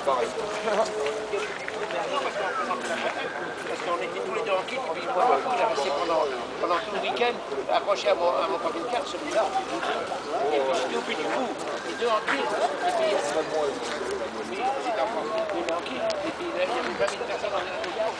pareil. Parce qu'on était tous les deux en kit, puis moi, il est resté pendant tout le week-end, accroché à mon camping-car, celui-là. Et puis j'étais au bout du coup, les deux en kit. Et puis, il est en kit. Et puis il y avait 20 000 personnes dans les gars.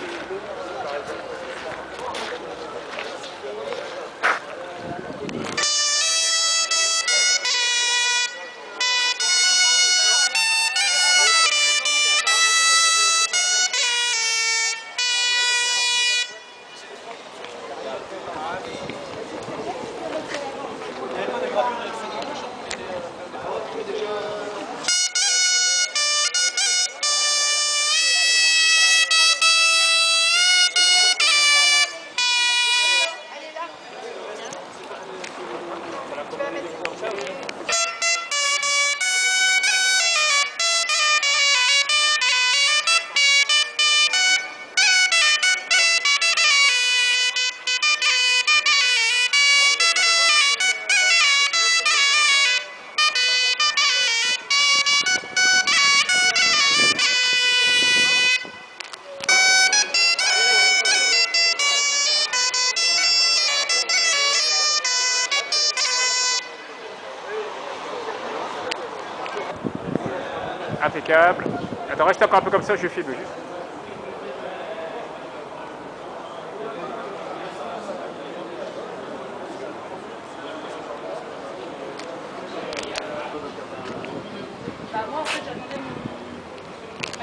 Impeccable. Attends, reste encore un peu comme ça, je filme juste.